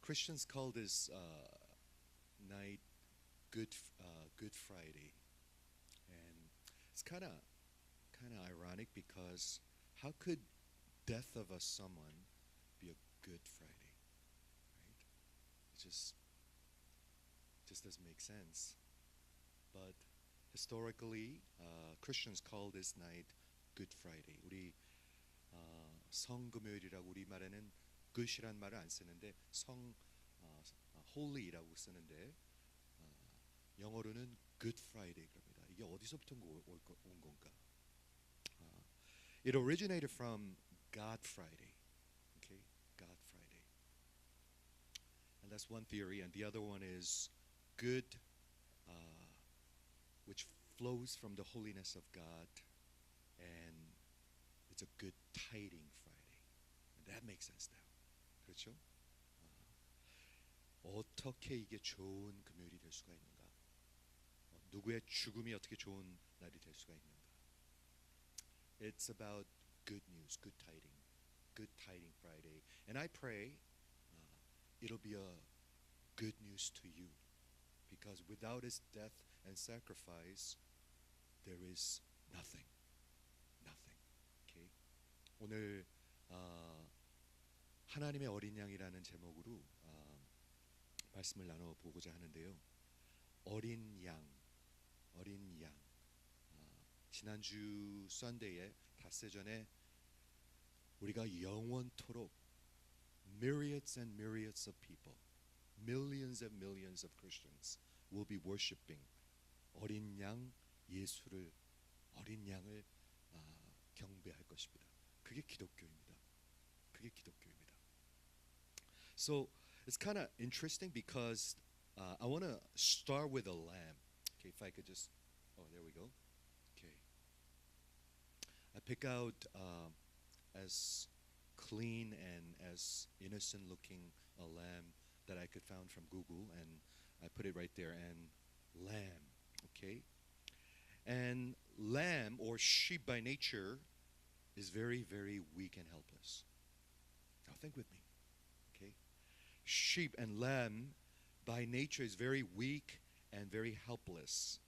Christians call this night Good Friday, and it's kind of ironic because how could death of a someone be a Good Friday, right? It just doesn't make sense. But historically, Christians call this night Good Friday. 우리 성금요일이라고 우리 말에는 good이란 말을 안 쓰는데 holy라고 쓰는데 영어로는 Good Friday 그럽니다. 이게 어디서부터 온 건가? It originated from God Friday. Okay, God Friday, and that's one theory. And the other one is good, which flows from the holiness of God, and it's a good tiding Friday. And that makes sense now. 그렇죠? 어떻게 이게 좋은 금요일이 될 수가 있는가? 누구의 죽음이 어떻게 좋은 날이 될 수가 있는가? It's about good news, good tiding Friday. And I pray it'll be a good news to you, because without his death and sacrifice, there is nothing, nothing. Okay? 오늘 하나님의 어린 양이라는 제목으로 말씀을 나눠 보고자 하는데요. 어린 양, 어린 양. 지난주 썬데이에 닷새 전에 우리가 영원토록 myriads and myriads of people, millions and millions of Christians will be worshiping 어린 양 예수를, 어린 양을 경배할 것입니다. 그게 기독교입니다. 그게 기독교입니다. So it's kind of interesting because I want to start with a lamb. Okay, if I could just, oh, there we go. Okay, I pick out as clean and as innocent looking a lamb that I could found from Google, and I put it right there. And lamb, okay, and lamb or sheep by nature is very, very weak and helpless. Now think with me. Sheep and lamb by nature is very weak and very helpless.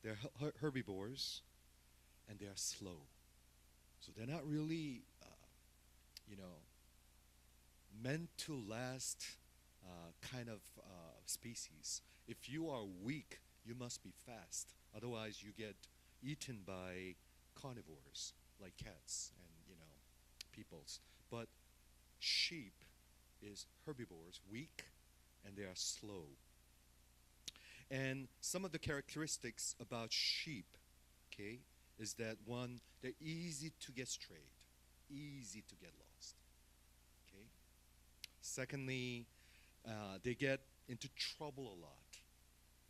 They're herbivores and they are slow. So they're not really, meant to last kind of species. If you are weak, you must be fast. Otherwise, you get eaten by carnivores like cats and, peoples. But sheep is herbivores, weak, and they are slow. And some of the characteristics about sheep, okay, is that one, they're easy to get strayed, easy to get lost. Okay. Secondly, they get into trouble a lot.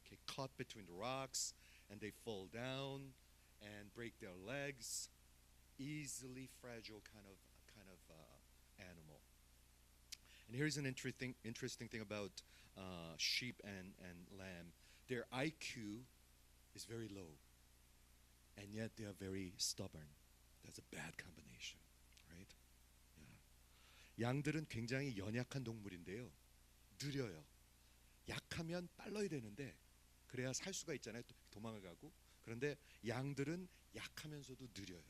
Okay, caught between the rocks, and they fall down and break their legs. Easily fragile kind of animal. And here's an interesting thing about sheep and lamb. Their IQ is very low, and yet they are very stubborn. That's a bad combination, right? Yeah. 양들은 굉장히 연약한 동물인데요. 느려요. 약하면 빨라야 되는데 그래야 살 수가 있잖아요. 도망을 가고. 그런데 양들은 약하면서도 느려요.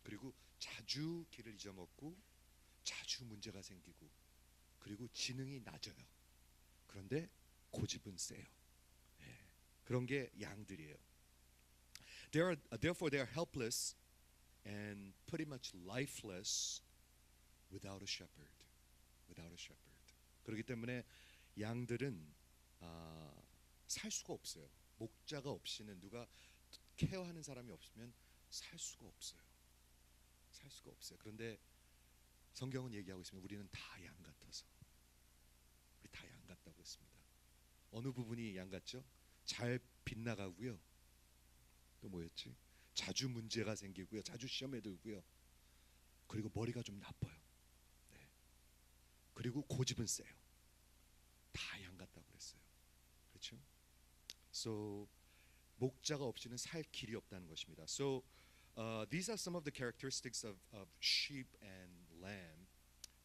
그리고 자주 길을 잊어먹고 자주 문제가 생기고 그리고 지능이 낮아요. 그런데 고집은 세요. 예. 그런 게 양들이에요. Therefore they are helpless and pretty much lifeless without a shepherd. Without a shepherd. 그렇기 때문에 양들은 살 수가 없어요. 목자가 없이는 누가 케어하는 사람이 없으면 살 수가 없어요. 살 수가 없어요. 그런데 성경은 얘기하고 있습니다. 우리는 다 양 같아서. 우리 다 양 같다고 했습니다. 어느 부분이 양 같죠? 잘 빗나가고요. 또 뭐였지? 자주 문제가 생기고요. 자주 시험에 들고요. 그리고 머리가 좀 나빠요. 네. 그리고 고집은 세요. 다 양 같다고 그랬어요. 그렇죠? So 목자가 없이는 살 길이 없다는 것입니다. So these are some of the characteristics of sheep and lamb.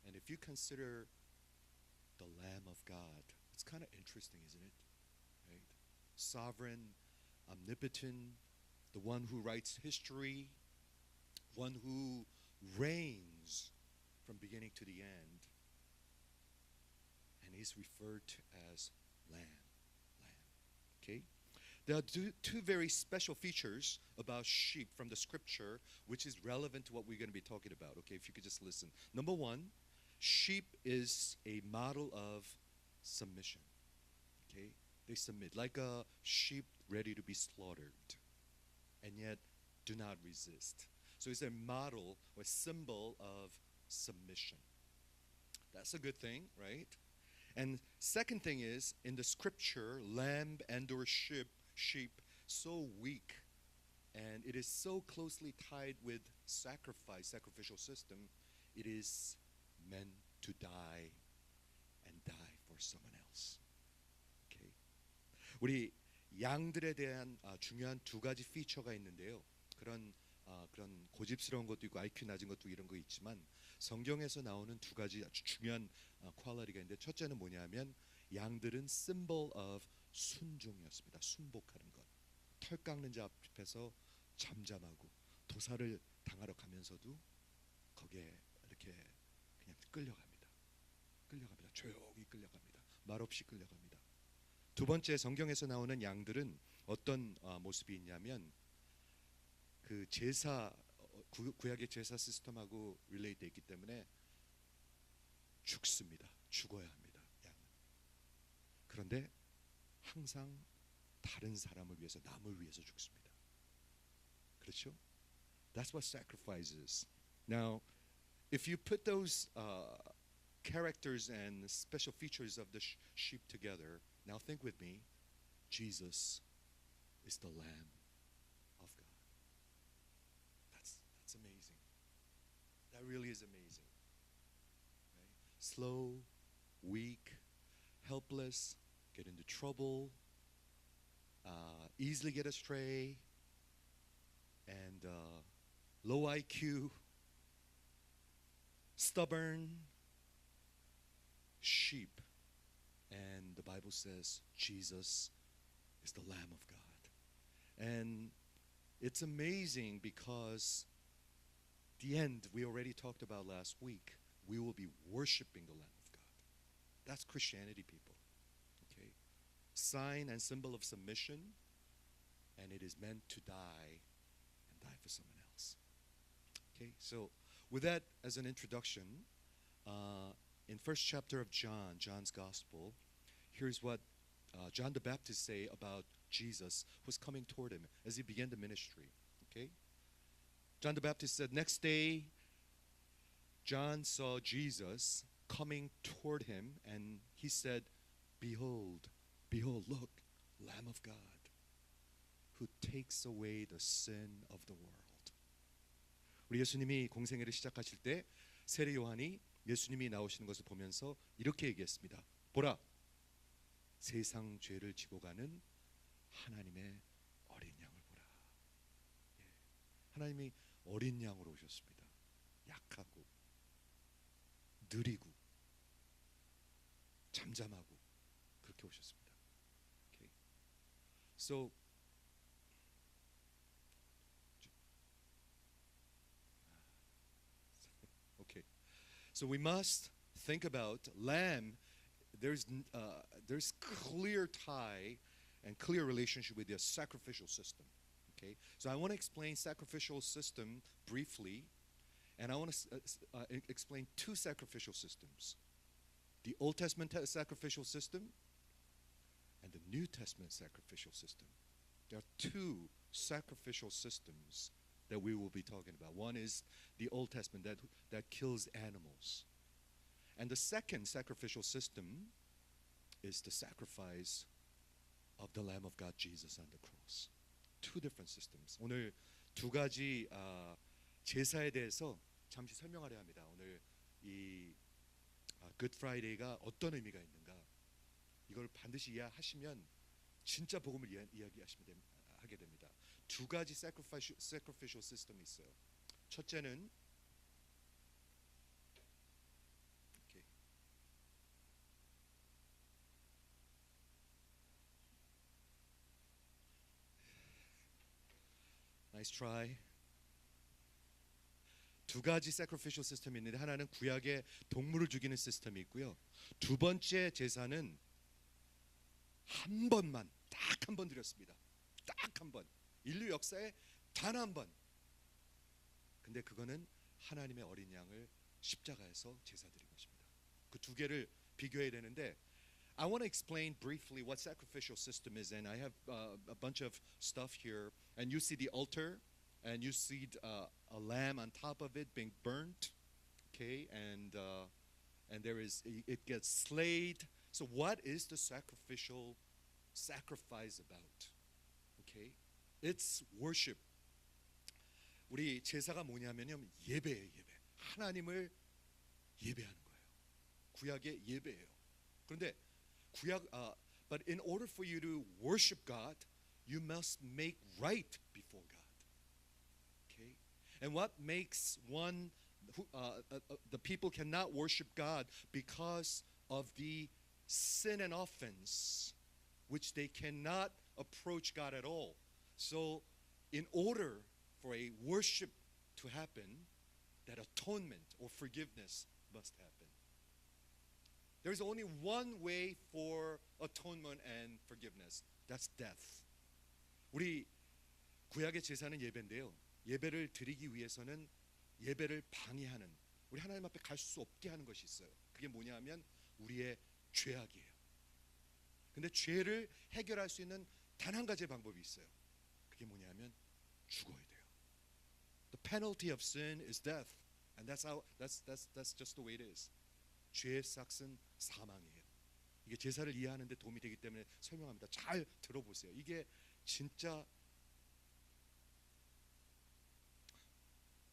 And if you consider the Lamb of God. It's kind of interesting, isn't it? Right? Sovereign, omnipotent, the one who writes history, one who reigns from beginning to the end, and he's referred to as Lamb. Lamb. Okay? There are two very special features about sheep from the scripture, which is relevant to what we're going to be talking about. Okay, if you could just listen. Number one, sheep is a model of submission. Okay, they submit like a sheep ready to be slaughtered, and yet do not resist. So it's a model or symbol of submission. That's a good thing, right? And second thing is in the scripture, lamb and or sheep, so weak, and it is so closely tied with sacrificial system. It is meant to die and die for someone else. Okay. 우리 양들에 대한 중요한 두 가지 피처가 있는데요. 그런 고집스러운 것도 있고 IQ 낮은 것도 이런 거 있지만 성경에서 나오는 두 가지 아주 중요한 퀄리티가 있는데 첫째는 뭐냐면 양들은 symbol of 순종이었습니다. 순복하는 것. 털 깎는 자 앞에서 잠잠하고 도살을 당하러 가면서도 거기에 이렇게 그냥 끌려갑니다. 조용히 끌려갑니다. 말없이 끌려갑니다. 두 번째 성경에서 나오는 양들은 어떤 모습이 있냐면 그 제사 구약의 제사 시스템하고 릴레이트 있기 때문에 죽습니다. 죽어야 합니다. 양은. 그런데 항상 다른 사람을 위해서 남을 위해서 죽습니다. 그렇죠? That's what sacrifice is. Now, if you put those characters and special features of the sheep together, now think with me. Jesus is the Lamb of God. That's amazing. That really is amazing. Right? Slow, weak, helpless, get into trouble, easily get astray, and low IQ, stubborn sheep. And the Bible says Jesus is the Lamb of God. And it's amazing because the end we already talked about last week. We will be worshiping the Lamb of God. That's Christianity, people. Okay? Sign and symbol of submission, and it is meant to die and die for someone else. Okay? So with that as an introduction, in first chapter of John, John's Gospel, here's what John the Baptist say about Jesus who's coming toward him as he began the ministry. Okay? John the Baptist said, next day, John saw Jesus coming toward him, and he said, behold, look, Lamb of God, who takes away the sin of the world. 우리 예수님이 공생애를 시작하실 때 세례 요한이 예수님이 나오시는 것을 보면서 이렇게 얘기했습니다. 보라, 세상 죄를 지고 가는 하나님의 어린 양을 보라. 예. 하나님이 어린 양으로 오셨습니다. 약하고 느리고 잠잠하고 그렇게 오셨습니다. Okay. So okay. So we must think about lamb. There's clear tie and clear relationship with the sacrificial system. Okay, so I want to explain sacrificial system briefly, and I want to explain two sacrificial systems: the Old Testament sacrificial system and the New Testament sacrificial system. There are two sacrificial systems that we will be talking about. One is the Old Testament that kills animals. And the second sacrificial system is the sacrifice of the Lamb of God, Jesus, on the cross. Two different systems. 오늘 두 가지 제사에 대해서 잠시 설명하려 합니다. 오늘 이 Good Friday가 어떤 의미가 있는가? 이걸 반드시 이해하시면 진짜 복음을 하게 됩니다. 두 가지 sacrificial system이 있어요. 첫째는 Nice try. 두 가지 sacrificial 시스템이 있는데 하나는 구약의 동물을 죽이는 시스템이 있고요. 두 번째 제사는 한 번만 딱 한 번 드렸습니다. 딱 한 번. 인류 역사에 단 한 번. 근데 그거는 하나님의 어린 양을 십자가에서 제사 드린 것입니다. 그 두 개를 비교해야 되는데 I want to explain briefly what sacrificial system is, and I have a bunch of stuff here. And you see the altar, and you see a lamb on top of it being burnt, okay, and there is it gets slayed. So what is the sacrificial sacrifice about? Okay, it's worship. 우리 제사가 뭐냐면요, 예배예요, 예배. 하나님을 예배하는 거예요. 구약의 예배예요. 그런데 but in order for you to worship God, you must make right before God. Okay, and what makes one the people cannot worship God because of the sin and offense, which they cannot approach God at all. So, in order for a worship to happen, that atonement or forgiveness must happen. There is only one way for atonement and forgiveness. That's death. 우리 구약의 제사는 예배인데요. 예배를 드리기 위해서는 예배를 방해하는, 우리 하나님 앞에 갈 수 없게 하는 것이 있어요. 그게 뭐냐면 우리의 죄악이에요. 근데 죄를 해결할 수 있는 단 한 가지의 방법이 있어요. 그게 뭐냐면 죽어야 돼요. The penalty of sin is death, and that's just the way it is. 죄의 삭은 사망이에요. 이게 제사를 이해하는 데 도움이 되기 때문에 설명합니다. 잘 들어보세요. 이게 진짜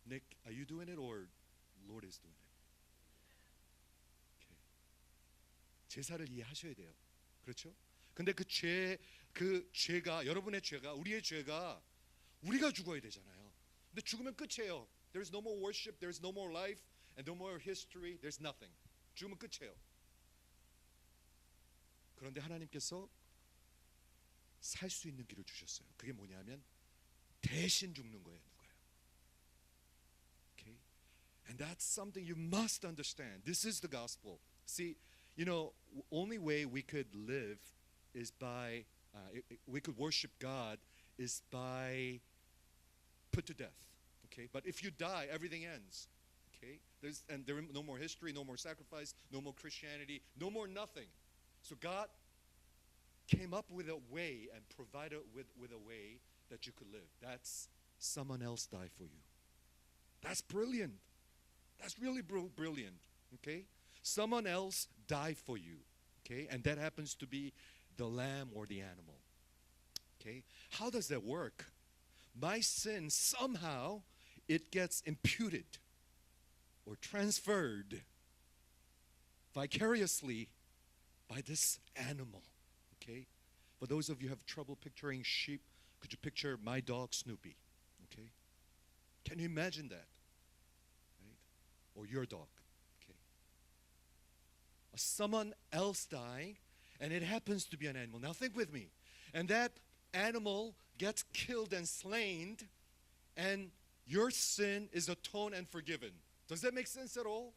Nick, are you doing it or Lord is doing it? Okay. 제사를 이해하셔야 돼요. 그렇죠? 근데 그 죄가 여러분의 죄가 우리의 죄가 우리가 죽어야 되잖아요. 근데 죽으면 끝이에요. There's no more worship, there's no more life, and no more history, there's nothing. 죽으면 끝이에요. 그런데 하나님께서 살 수 있는 길을 주셨어요. 그게 뭐냐면 대신 죽는 거예요. 누가요? Okay? And that's something you must understand. This is the gospel. See, you know, only way we could live is by we could worship God is by put to death. Okay? But if you die, everything ends. Okay? There no more history, no more sacrifice, no more Christianity, no more nothing. So God came up with a way and provided with a way that you could live. That's someone else die for you. That's brilliant. That's really brilliant. Okay? Someone else die for you. Okay? And that happens to be the lamb or the animal. Okay? How does that work? My sin somehow it gets imputed or transferred vicariously by this animal. Okay? For those of you who have trouble picturing sheep, could you picture my dog Snoopy? Okay? Can you imagine that? Right? Or your dog. Okay? Someone else dying, and it happens to be an animal. Now think with me. And that animal gets killed and slain, and your sin is atoned and forgiven. Does that make sense at all?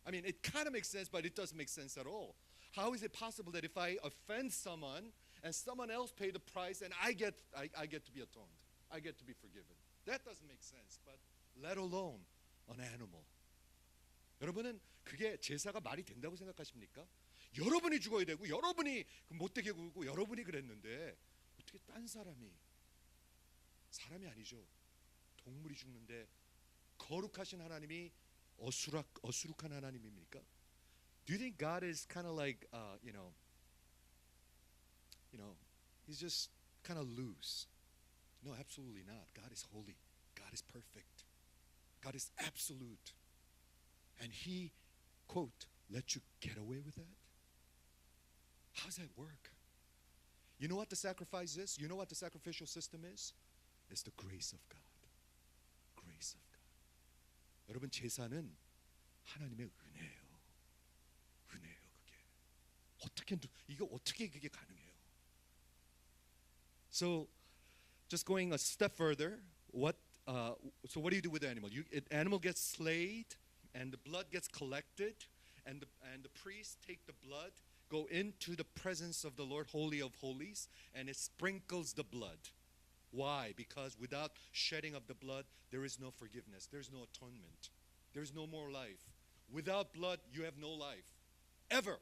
I mean, it kind of makes sense, but it doesn't make sense at all. How is it possible that if I offend someone and someone else pay the price and I get to be atoned, I get to be forgiven? That doesn't make sense, but let alone an animal. 여러분은 그게 제사가 말이 된다고 생각하십니까? 여러분이 죽어야 되고 여러분이 못되게 굴고 여러분이 그랬는데 어떻게 딴 사람이 아니죠. 동물이 죽는데 거룩하신 하나님이 어수룩한 하나님입니까? Do you think God is kind of like he's just kind of loose? No, absolutely not. God is holy. God is perfect. God is absolute. And he, quote, let you get away with that? How does that work? You know what the sacrifice is? You know what the sacrificial system is? It's the grace of God. Grace of God. 여러분, 제사는 하나님의 은혜예요. 은혜예요, 그게. 이게 어떻게 그게 가능해요? So just going a step further, so what do you do with the animal? Animal gets slayed, and the blood gets collected, and the priests take the blood, go into the presence of the Lord, Holy of Holies, and it sprinkles the blood. Why? Because without shedding of the blood, there is no forgiveness. There's no atonement. There's no more life. Without blood, you have no life. Ever.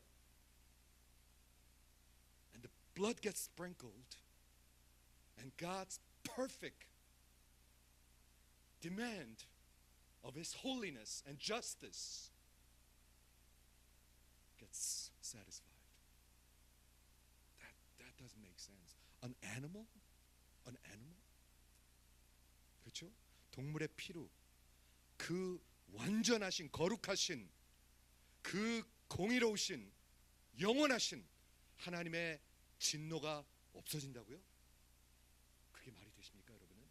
And the blood gets sprinkled. And God's perfect demand of His holiness and justice gets satisfied. That doesn't make sense. An animal? 그렇죠? 동물의 피로 그 완전하신 거룩하신 그 공의로우신 영원하신 하나님의 진노가 없어진다고요? 그게 말이 되십니까, 여러분은?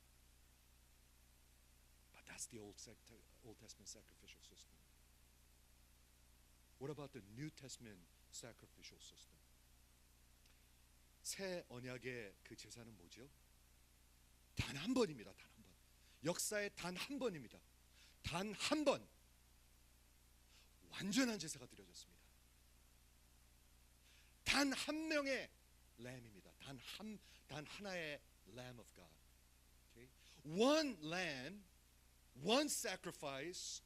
But that's the Old Testament sacrificial system. What about the New Testament sacrificial system? 새 언약의 그 제사는 뭐죠? 단 한 번입니다. 단 한 번. 역사의 단 한 번입니다. 단 한 번 완전한 제사가 드려졌습니다. 단 한 명의 lam입니다. 단 하나의 Lamb of God. Okay? One lamb, one sacrifice,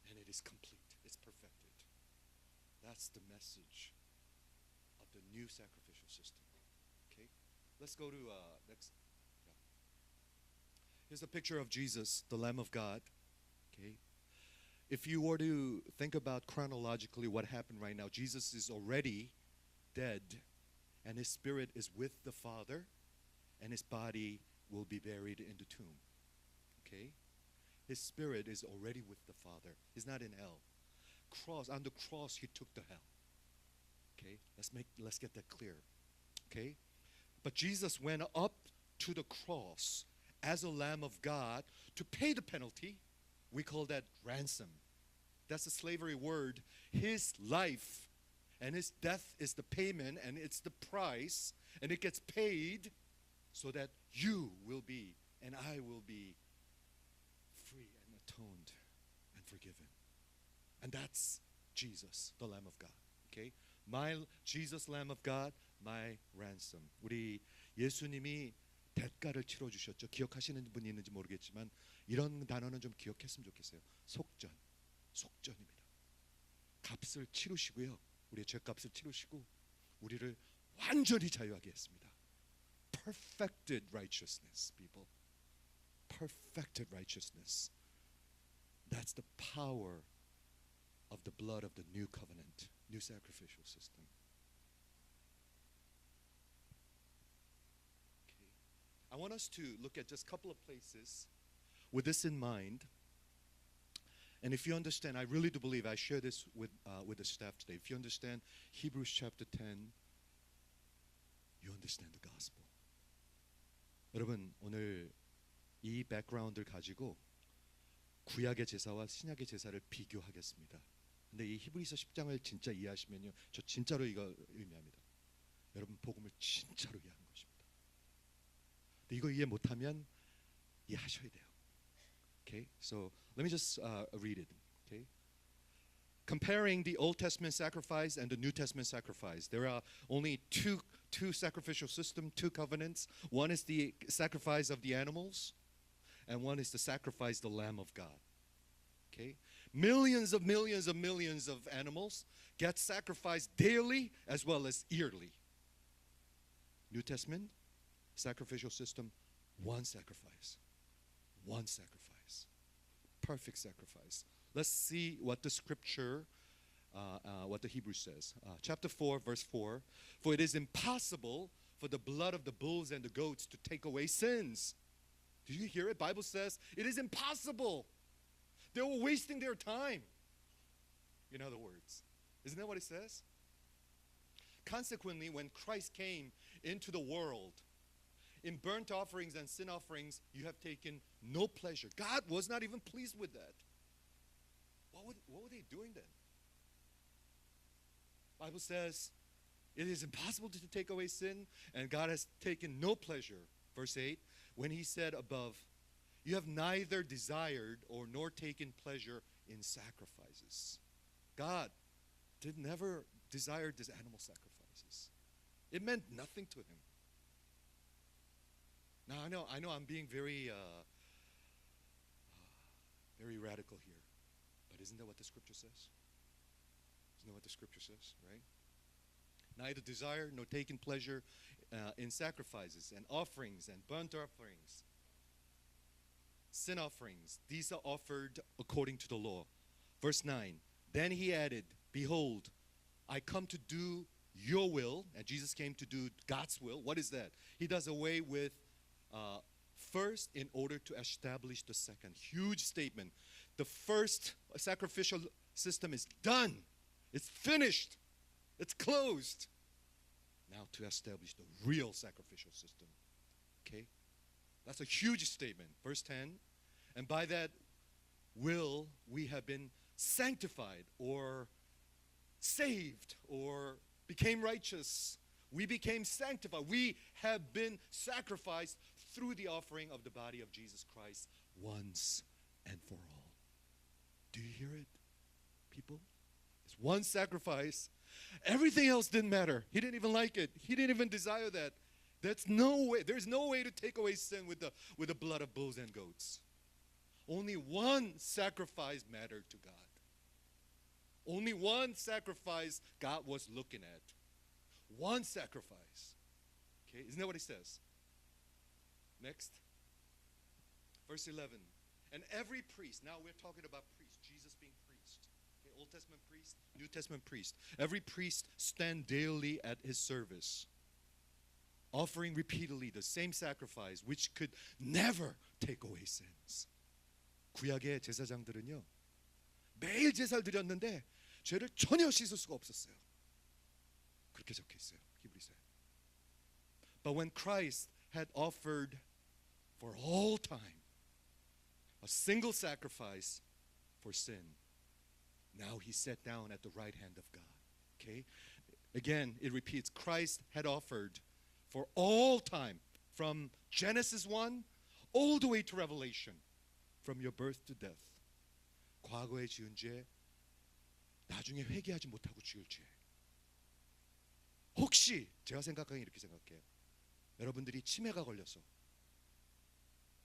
and it is complete. It's perfected. That's the message of the new sacrificial system. Okay? Let's go to next. Yeah. Here's a picture of Jesus, the Lamb of God. Okay? If you were to think about chronologically what happened right now, Jesus is already dead, and his spirit is with the Father, and his body will be buried in the tomb. Okay? His spirit is already with the Father. He's not in hell. On the cross, he took the hell. Okay? Let's get that clear. Okay? But Jesus went up to the cross as a Lamb of God to pay the penalty. We call that ransom. That's a slavery word. His life and his death is the payment, and it's the price, and it gets paid so that you will be and I will be free and atoned and forgiven. And that's Jesus, the Lamb of God. Okay? My Jesus, Lamb of God, my ransom. 우리 예수님이 대가를 치러 주셨죠. 기억하시는 분이 있는지 모르겠지만 이런 단어는 좀 기억했으면 좋겠어요. 속전입니다. 값을 치르시고요. 우리의 죄값을 치르시고 우리를 완전히 자유하게 했습니다. Perfected righteousness, people. Perfected righteousness. That's the power of the blood of the new covenant, new sacrificial system. Okay. I want us to look at just a couple of places with this in mind. And if you understand, I really do believe, I share this with the staff today. If you understand Hebrews chapter 10, you understand the gospel. 여러분, 오늘 이 백그라운드를 가지고 구약의 제사와 신약의 제사를 비교하겠습니다. 근데 이 히브리서 10장을 진짜 이해하시면요, 저 진짜로 이거 의미합니다. 여러분, 복음을 진짜로 이해하는 것입니다. 근데 이거 이해 못하면 이해하셔야 돼요. Okay, so let me just read it. Okay, comparing the Old Testament sacrifice and the New Testament sacrifice, there are only two sacrificial systems, two covenants. One is the sacrifice of the animals, and one is the sacrifice of the Lamb of God. Okay, millions of animals get sacrificed daily as well as yearly. New Testament sacrificial system, one sacrifice. Perfect sacrifice. Let's see what the scripture, what the Hebrew says. Chapter 4, verse 4. For it is impossible for the blood of the bulls and the goats to take away sins. Did you hear it? Bible says it is impossible. They were wasting their time. In other words, isn't that what it says? Consequently, when Christ came into the world, in burnt offerings and sin offerings, you have taken no pleasure. God was not even pleased with that. What were they doing then? Bible says it is impossible to take away sin, and God has taken no pleasure Verse 8, when he said above, you have neither desired or nor taken pleasure in sacrifices. God did never desire these animal sacrifices. It meant nothing to him. Now I know I'm being very very radical here. But isn't that what the scripture says? Isn't that what the scripture says, right? Neither desire nor taking pleasure in sacrifices and offerings and burnt offerings, sin offerings. These are offered according to the law. Verse 9, then he added, behold, I come to do your will. And Jesus came to do God's will. What is that? He does away with first in order to establish the second. Huge statement. The first sacrificial system is done. It's finished. It's closed. Now to establish the real sacrificial system. Okay? That's a huge statement. Verse 10, and by that will we have been sanctified or saved or became righteous. We became sanctified. We have been sacrificed through the offering of the body of Jesus Christ once and for all. Do you hear it, people? It's one sacrifice. Everything else didn't matter. He didn't even like it. He didn't even desire that. There's no way to take away sin with the blood of bulls and goats. Only one sacrifice mattered to God. Only one sacrifice God was looking at. One sacrifice. Okay, isn't that what he says? Next. Verse 11. And every priest, now we're talking about priest, Jesus being priest. Okay, Old Testament priest, New Testament priest. Every priest stand daily at his service, offering repeatedly the same sacrifice which could never take away sins. 구약의 제사장들은요, 매일 제사를 드렸는데 죄를 전혀 씻을 수가 없었어요. 그렇게 적혀 있어요, 히브리서에. But when Christ had offered for all time a single sacrifice for sin, now he sat down at the right hand of God. Okay? Again, it repeats, Christ had offered for all time, from Genesis 1 all the way to Revelation, from your birth to death. 과거에 지은 죄, 나중에 회개하지 못하고 지을 죄. 혹시 제가 생각하기에 이렇게 생각해요. 여러분들이 치매가 걸려서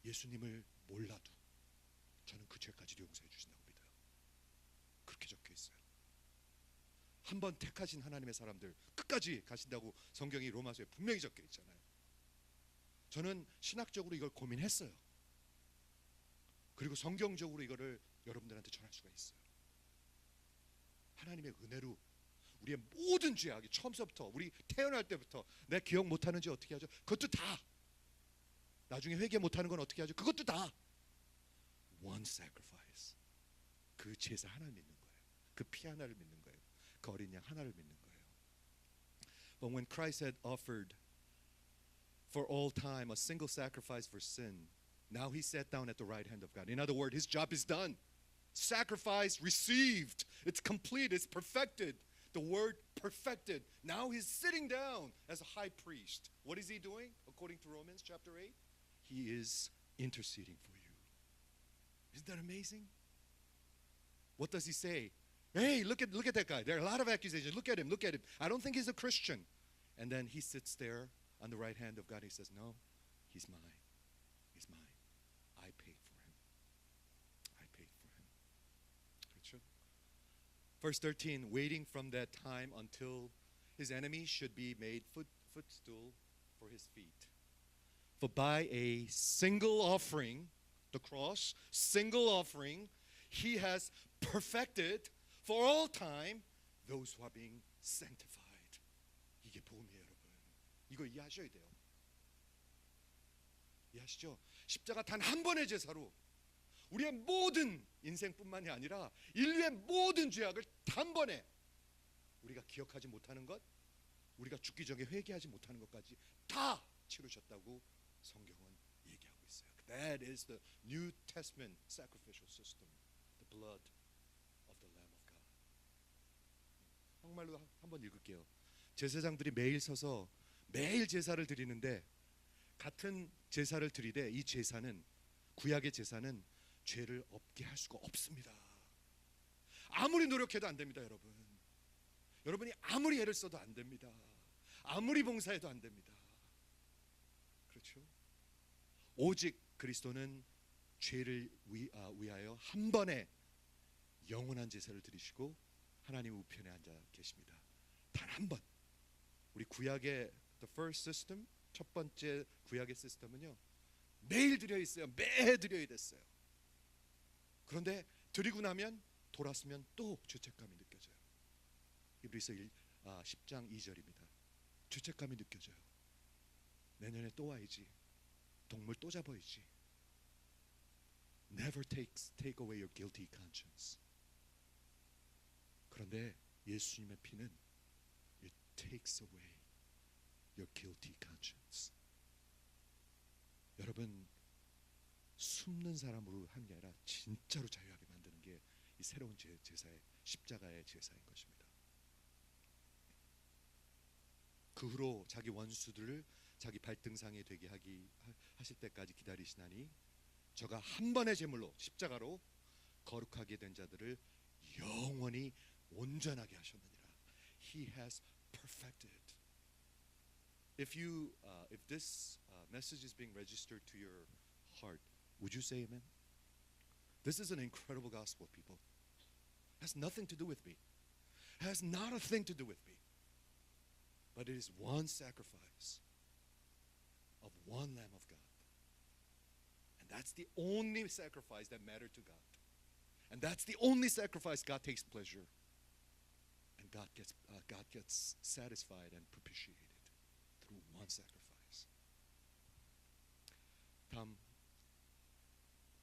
예수님을 몰라도 저는 그 죄까지도 용서해 주신다고 믿어요. 그렇게 적혀 있어요. 한 번 택하신 하나님의 사람들 끝까지 가신다고 성경이 로마서에 분명히 적혀 있잖아요. 저는 신학적으로 이걸 고민했어요. 그리고 성경적으로 이거를 여러분들한테 전할 수가 있어요. 하나님의 은혜로 우리의 모든 죄악이 처음서부터 우리 태어날 때부터 내 기억 못하는 죄 어떻게 하죠? 그것도 다. 나중에 회개 못하는 건 어떻게 하죠? 그것도 다. One sacrifice. 그 제사 하나를 믿는 거예요. 그 피 하나를 믿는 거예요. 그 어린 양 하나를 믿는 거예요. But when Christ had offered for all time a single sacrifice for sin, now he sat down at the right hand of God. In other words, his job is done. Sacrifice received. It's complete. It's perfected. The word perfected. Now he's sitting down as a high priest. What is he doing? According to Romans chapter 8, he is interceding for you. Isn't that amazing? What does he say? Hey, look at that guy. There are a lot of accusations. Look at him. Look at him. I don't think he's a Christian. And then he sits there on the right hand of God. He says, no, he's mine. He's mine. I paid for him. I paid for him. 그렇죠? Verse 13, waiting from that time until his enemy should be made footstool for his feet. For by a single offering, the cross, single offering, he has perfected for all time those who are being sanctified. 이게 복음이에요, 여러분. 이거 이해하셔야 돼요. 이해하시죠? 십자가 단 한 번의 제사로 우리의 모든 인생뿐만이 아니라 인류의 모든 죄악을 단번에 우리가 기억하지 못하는 것, 우리가 죽기 전에 회개하지 못하는 것까지 다 치르셨다고 성경은 얘기하고 있어요. That is the New Testament sacrificial system, the blood of the Lamb of God. 한국말로 한번 읽을게요. 제사장들이 매일 서서 매일 제사를 드리는데 같은 제사를 드리되 이 제사는 구약의 제사는 죄를 없게 할 수가 없습니다. 아무리 노력해도 안 됩니다, 여러분. 여러분이 아무리 애를 써도 안 됩니다. 아무리 봉사해도 안 됩니다. 그렇죠? 오직 그리스도는 죄를 위하여 한 번에 영원한 제사를 드리시고 하나님 우편에 앉아 계십니다. 단 한 번. 우리 구약의 the first system, 첫 번째 구약의 시스템은요, 매일 드려 있어요. 매해 드려야 됐어요. 그런데 드리고 나면 돌았으면 또 죄책감이 느껴져요. 히브리서 10장 2절입니다. 죄책감이 느껴져요. 내년에 또 와야지. 동물 또 잡아야지. Never take away your guilty conscience. 그런데 예수님의 피는 it takes away your guilty conscience. 여러분, 숨는 사람으로 하는 게 아니라 진짜로 자유하게 만드는 게 이 새로운 제사의 십자가의 제사인 것입니다. 그 후로 자기 원수들을 자기 발등상에 되게 하실 때까지 기다리시나니 저가 한 번의 제물로 십자가로 거룩하게 된 자들을 영원히 온전하게 하셨느니라. He has perfected. If this message is being registered to your heart, would you say amen? This is an incredible gospel, people. It has nothing to do with me. It has not a thing to do with me. But it is one sacrifice of one Lamb of God. And that's the only sacrifice that mattered to God. And that's the only sacrifice God takes pleasure. And God gets satisfied and propitiated through one sacrifice.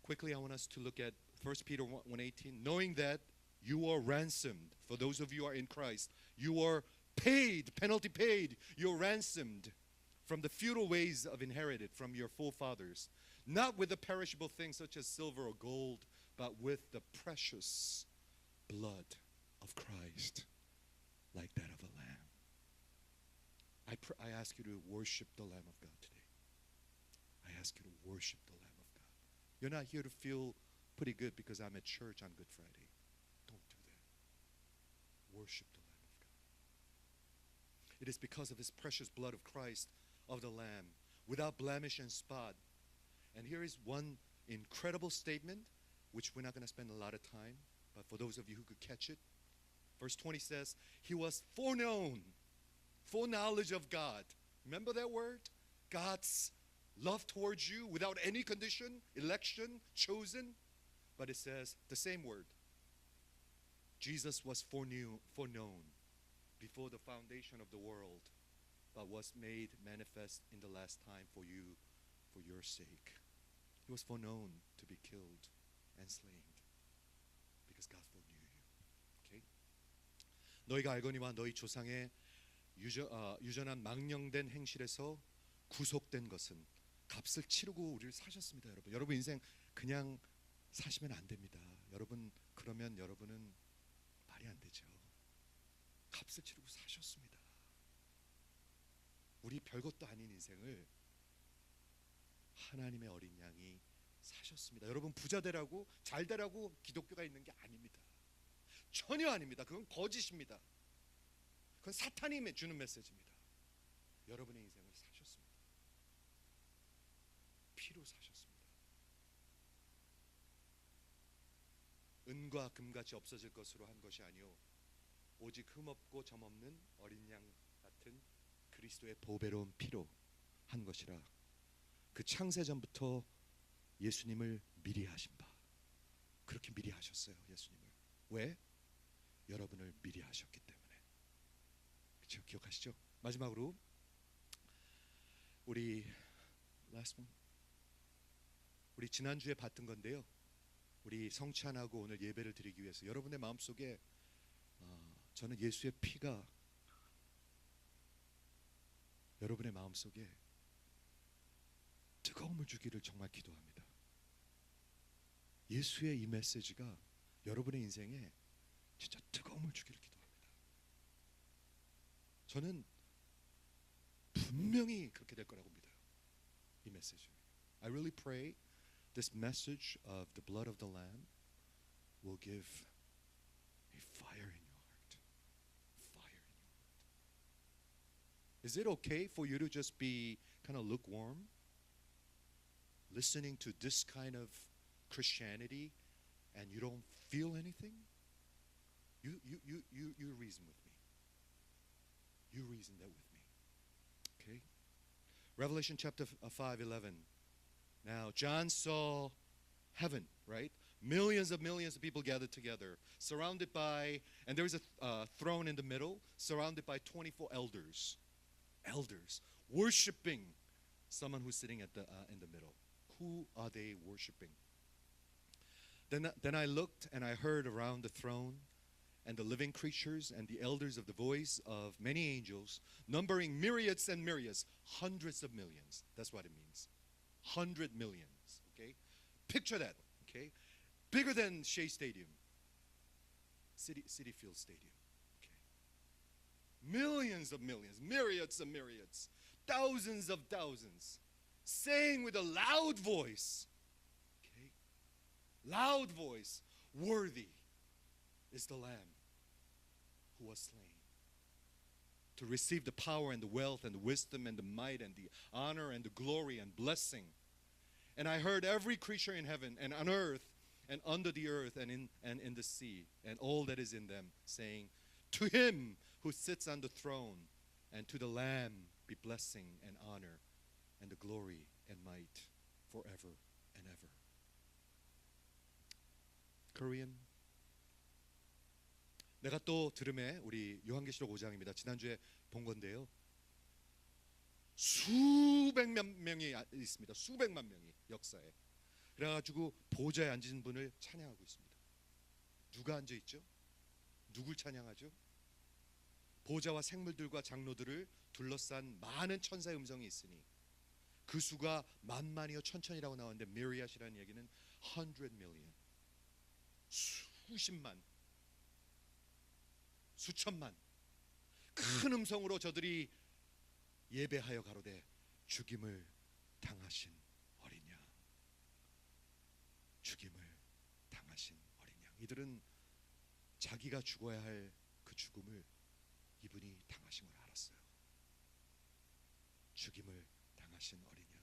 Quickly, I want us to look at 1 Peter 1:18. Knowing that you are ransomed, for those of you who are in Christ, you are paid, penalty paid. You're ransomed from the futile ways of inherited from your forefathers, not with the perishable things such as silver or gold, but with the precious blood of Christ, like that of a lamb. I ask you to worship the Lamb of God today. I ask you to worship the Lamb of God. You're not here to feel pretty good because I'm at church on Good Friday. Don't do that. Worship the Lamb of God. It is because of his precious blood of Christ, of the Lamb, without blemish and spot. And here is one incredible statement, which we're not going to spend a lot of time, but for those of you who could catch it, verse 20 says, he was foreknown, foreknowledge of God. Remember that word? God's love towards you without any condition, election, chosen. But it says the same word. Jesus was foreknown before the foundation of the world, but was made manifest in the last time for you, for your sake. He was foreknown to be killed and slain because God foreknew you. Okay? 너희가 알거니와 너희 조상의 유전한 망령된 행실에서 구속된 것은 값을 치르고 우리를 사셨습니다, 여러분. 여러분 인생 그냥 사시면 안 됩니다. 여러분 그러면 여러분은 말이 안 되죠. 값을 치르고 사셨습니다. 우리 별것도 아닌 인생을 하나님의 어린 양이 사셨습니다. 여러분 부자 되라고 잘 되라고 기독교가 있는 게 아닙니다. 전혀 아닙니다. 그건 거짓입니다. 그건 사탄이 주는 메시지입니다. 여러분의 인생을 사셨습니다. 피로 사셨습니다. 은과 금같이 없어질 것으로 한 것이 아니요 오직 흠없고 점없는 어린 양 같은 그리스도의 보배로운 피로 한 것이라. 그 창세전부터 예수님을 미리 하신 바. 그렇게 미리 하셨어요, 예수님을. 왜? 여러분을 미리 하셨기 때문에. 그렇죠? 기억하시죠? 마지막으로 우리 last one. 우리 지난주에 봤던 건데요. 우리 성찬하고 오늘 예배를 드리기 위해서 여러분의 마음속에 저는 예수의 피가 여러분의 마음속에 뜨거움을 주기를 정말 기도합니다. 예수의 이 메시지가 여러분의 인생에 진짜 뜨거움을 주기를 기도합니다. 저는 분명히 그렇게 될 거라고 믿어요. 이 메시지를. I really pray this message of the blood of the Lamb will give a fire in your heart. Fire in your heart. Is it okay for you to just be kind of lukewarm? Listening to this kind of Christianity and you don't feel anything? You reason with me. You reason that with me. Okay? Revelation chapter 5:11. Now, John saw heaven, right? Millions of people gathered together, surrounded by, and there is a throne in the middle, surrounded by 24 elders. Elders worshiping someone who's sitting at in the middle. Who are they worshiping? Then I looked and I heard around the throne and the living creatures and the elders of the voice of many angels, numbering myriads and myriads, hundreds of millions. That's what it means. 100 millions. Okay? Picture that. Okay? Bigger than Shea Stadium. Citi Field Stadium. Okay? Millions of millions, myriads of myriads, thousands of thousands, saying with a loud voice, okay? Loud voice, worthy is the Lamb who was slain to receive the power and the wealth and the wisdom and the might and the honor and the glory and blessing. And I heard every creature in heaven and on earth and under the earth and in the sea and all that is in them, saying, to him who sits on the throne and to the Lamb be blessing and honor and the glory and might forever and ever. Korean. 내가 또 들음에 우리 요한계시록 5장입니다. 지난주에 본 건데요. 수백만 명이 있습니다. 수백만 명이 역사에. 그래가지고 보좌에 앉으신 분을 찬양하고 있습니다. 누가 앉아 있죠? 누굴 찬양하죠? 보좌와 생물들과 장로들을 둘러싼 많은 천사의 음성이 있으니 그 수가 만만이요 천천이라고 나오는데 myriad이라는 얘기는 100 million, 수십만, 수천만 큰 음성으로 저들이 예배하여 가로되 죽임을 당하신 어린 양, 죽임을 당하신 어린 양. 이들은 자기가 죽어야 할 그 죽음을 이분이 당하신 걸 알았어요. 죽임을 당하신 어린 양,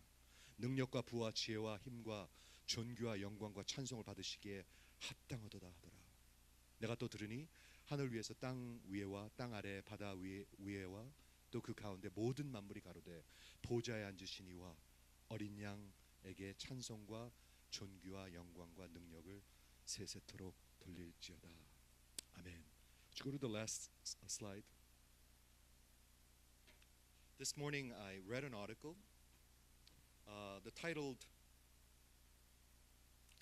능력과 부와 지혜와 힘과 존귀와 영광과 찬송을 받으시기에 합당하도다 하더라. 내가 또 들으니 하늘 위에서 땅 위에와 땅 아래 바다 위에와 또 그 가운데 모든 만물이 가로되 보좌에 앉으신 이와 어린 양에게 찬송과 존귀와 영광과 능력을 세세토록 돌릴지어다. 아멘. Would you go to the last slide? This morning I read an article the titled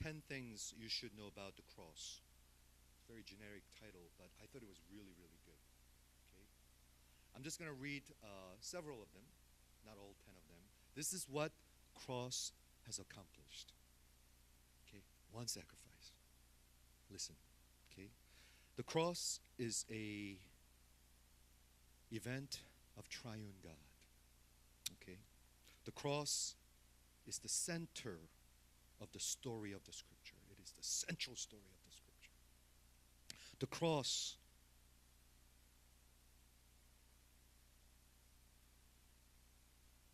10 Things You Should Know About the Cross. Very generic title, but I thought it was really, really good. Okay, I'm just going to read several of them, not all 10 of them. This is what cross has accomplished. Okay, one sacrifice. Listen, okay? The cross is a event of triune God. Okay? The cross is the center of the story of the scripture. It is the central story of the scripture. The cross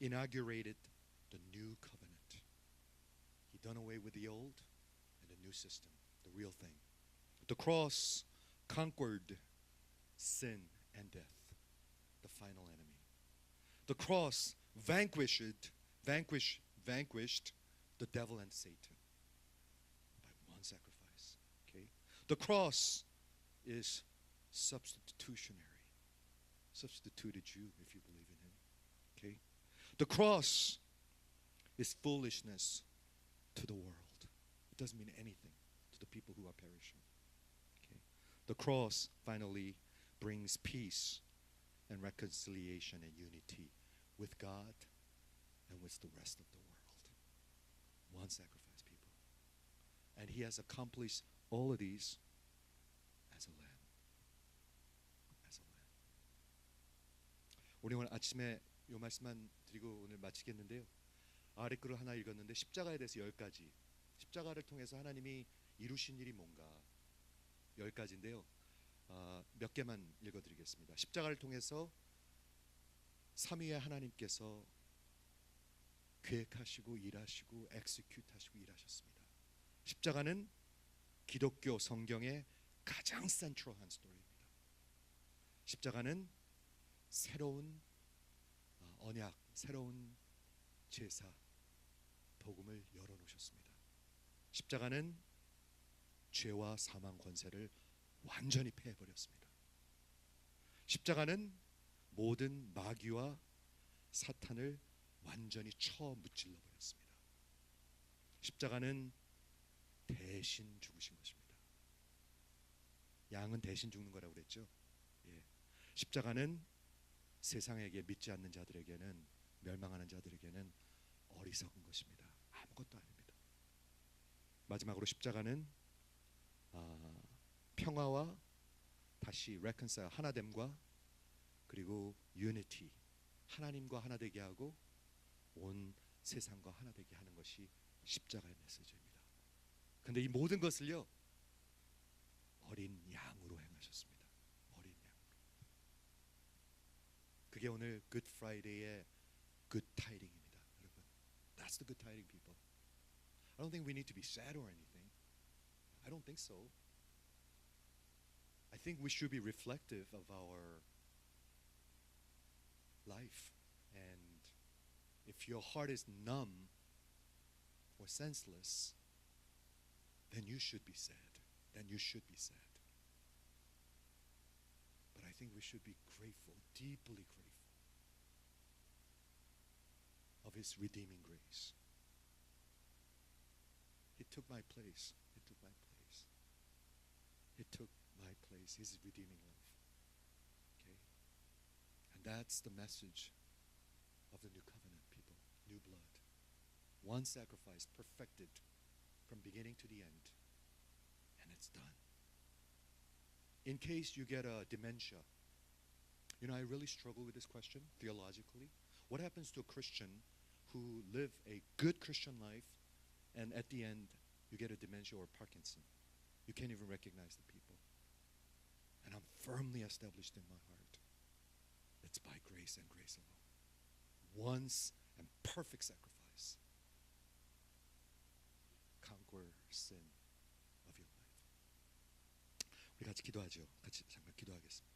inaugurated the new covenant. He done away with the old and the new system, the real thing. The cross conquered sin and death, the final enemy. The cross vanquished the devil and Satan by one sacrifice. Okay? The cross is substitutionary. Substituted you if you believe in him. Okay? The cross is foolishness to the world. It doesn't mean anything to the people who are perishing. Okay? The cross finally brings peace and reconciliation and unity with God and with the rest of the world. One sacrifice, people. And he has accomplished all of these as a lamb. As a lamb. 우리 오늘 아침에 이 말씀만 드리고 오늘 마치겠는데요. 아래 글을 하나 읽었는데 십자가에 대해서 10가지. 십자가를 통해서 하나님이 이루신 일이 뭔가 10가지인데요. 몇 개만 읽어드리겠습니다. 십자가를 통해서 삼위의 하나님께서 계획하시고 일하시고 엑스큐트하시고 일하셨습니다. 십자가는 기독교 성경의 가장 센트럴한 스토리입니다. 십자가는 새로운 언약, 새로운 제사, 복음을 열어놓으셨습니다. 십자가는 죄와 사망 권세를 완전히 패해버렸습니다. 십자가는 모든 마귀와 사탄을 완전히 쳐 무찔러 버렸습니다. 십자가는 대신 죽으신 것입니다. 양은 대신 죽는 거라고 그랬죠. 예. 십자가는 세상에게 믿지 않는 자들에게는, 멸망하는 자들에게는 어리석은 것입니다. 아무것도 아닙니다. 마지막으로 십자가는 평화와 다시 reconcile, 하나됨과 그리고 unity, 하나님과 하나 되게 하고 온 세상과 하나 되게 하는 것이 십자가의 메시지입니다. 근데 이 모든 것을요, 어린 양으로 행하셨습니다. 어린 양으로. 그게 오늘 Good Friday의 Good Tiding입니다, 여러분. That's the Good Tiding, people. I don't think we need to be sad or anything. I don't think so. I think we should be reflective of our life. And if your heart is numb or senseless, then you should be sad. Then you should be sad. But I think we should be grateful, deeply grateful of His redeeming grace. He took my place. He took my place. He took my place. His redeeming love. Okay? And that's the message of the new covenant, people. New blood. One sacrifice perfected from beginning to the end. And it's done. In case you get a dementia, you know, I really struggle with this question theologically. What happens to a Christian who live a good Christian life and at the end you get a dementia or Parkinson? You can't even recognize the people. And I'm firmly established in my heart. It's by grace and grace alone. Once and perfect sacrifice. Conquer sin of your life. 우리 같이 기도하죠. 같이 잠깐 기도하겠습니다.